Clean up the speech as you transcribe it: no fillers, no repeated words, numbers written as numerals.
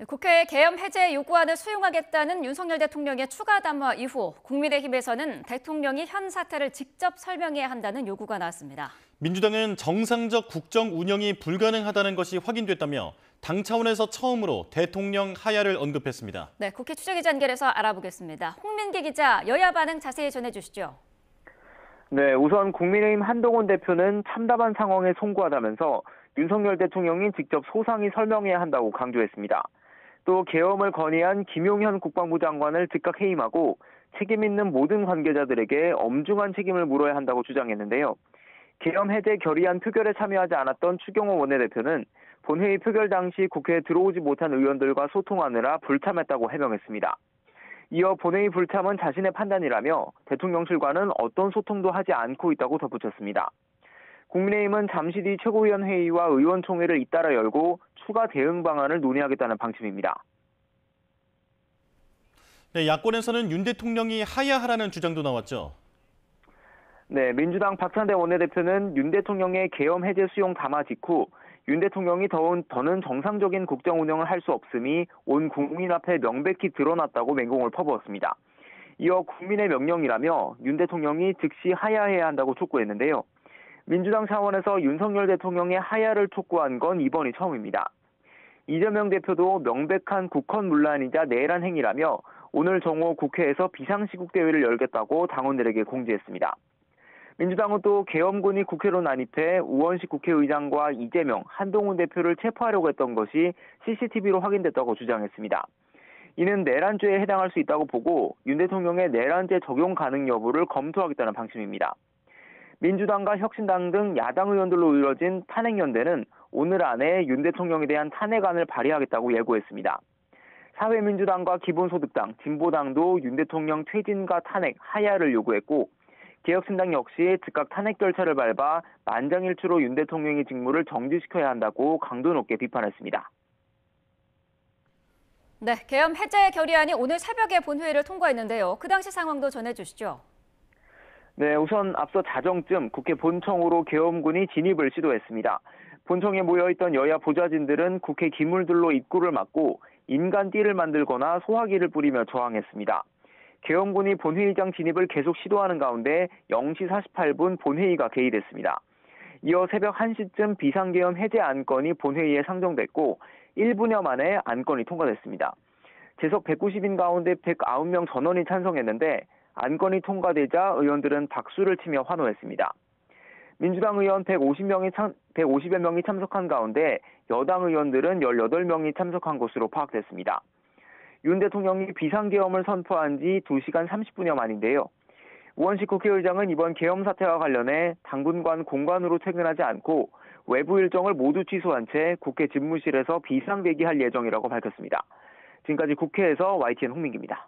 국회 계엄 해제 요구안을 수용하겠다는 윤석열 대통령의 추가 담화 이후 국민의힘에서는 대통령이 현 사태를 직접 설명해야 한다는 요구가 나왔습니다. 민주당은 정상적 국정 운영이 불가능하다는 것이 확인됐다며 당 차원에서 처음으로 대통령 하야를 언급했습니다. 네, 국회 추적기자 연결해서 알아보겠습니다. 홍민기 기자, 여야 반응 자세히 전해주시죠. 네, 우선 국민의힘 한동훈 대표는 참담한 상황에 송구하다면서 윤석열 대통령이 직접 소상히 설명해야 한다고 강조했습니다. 또 계엄을 건의한 김용현 국방부 장관을 즉각 해임하고 책임 있는 모든 관계자들에게 엄중한 책임을 물어야 한다고 주장했는데요. 계엄 해제 결의안 표결에 참여하지 않았던 추경호 원내대표는 본회의 표결 당시 국회에 들어오지 못한 의원들과 소통하느라 불참했다고 해명했습니다. 이어 본회의 불참은 자신의 판단이라며 대통령실과는 어떤 소통도 하지 않고 있다고 덧붙였습니다. 국민의힘은 잠시 뒤 최고위원 회의와 의원총회를 잇따라 열고 추가 대응 방안을 논의하겠다는 방침입니다. 네, 야권에서는 윤 대통령이 하야하라는 주장도 나왔죠. 네, 민주당 박찬대 원내대표는 윤 대통령의 계엄 해제 수용 담화 직후 윤 대통령이 더는 정상적인 국정 운영을 할 수 없음이 온 국민 앞에 명백히 드러났다고 맹공을 퍼부었습니다. 이어 국민의 명령이라며 윤 대통령이 즉시 하야해야 한다고 촉구했는데요. 민주당 차원에서 윤석열 대통령의 하야를 촉구한 건 이번이 처음입니다. 이재명 대표도 명백한 국헌문란이자 내란 행위라며 오늘 정오 국회에서 비상시국 대회를 열겠다고 당원들에게 공지했습니다. 민주당은 또 계엄군이 국회로 난입해 우원식 국회의장과 이재명, 한동훈 대표를 체포하려고 했던 것이 CCTV로 확인됐다고 주장했습니다. 이는 내란죄에 해당할 수 있다고 보고 윤 대통령의 내란죄 적용 가능 여부를 검토하겠다는 방침입니다. 민주당과 혁신당 등 야당 의원들로 이뤄진 탄핵연대는 오늘 안에 윤 대통령에 대한 탄핵안을 발의하겠다고 예고했습니다. 사회민주당과 기본소득당, 진보당도 윤 대통령 퇴진과 탄핵, 하야를 요구했고 개혁신당 역시 즉각 탄핵 절차를 밟아 만장일치로 윤 대통령의 직무를 정지시켜야 한다고 강도 높게 비판했습니다. 네, 계엄 해제 결의안이 오늘 새벽에 본회의를 통과했는데요. 그 당시 상황도 전해주시죠. 네, 우선 앞서 자정쯤 국회 본청으로 계엄군이 진입을 시도했습니다. 본청에 모여있던 여야 보좌진들은 국회 기물들로 입구를 막고 인간띠를 만들거나 소화기를 뿌리며 저항했습니다. 계엄군이 본회의장 진입을 계속 시도하는 가운데 0시 48분 본회의가 개의됐습니다. 이어 새벽 1시쯤 비상계엄 해제 안건이 본회의에 상정됐고 1분여 만에 안건이 통과됐습니다. 재석 190인 가운데 109명 전원이 찬성했는데 안건이 통과되자 의원들은 박수를 치며 환호했습니다. 민주당 의원 150여 명이 참석한 가운데 여당 의원들은 18명이 참석한 것으로 파악됐습니다. 윤 대통령이 비상계엄을 선포한 지 2시간 30분여 만인데요. 우원식 국회의장은 이번 계엄 사태와 관련해 당분간 공관으로 퇴근하지 않고 외부 일정을 모두 취소한 채 국회 집무실에서 비상대기할 예정이라고 밝혔습니다. 지금까지 국회에서 YTN 홍민기입니다.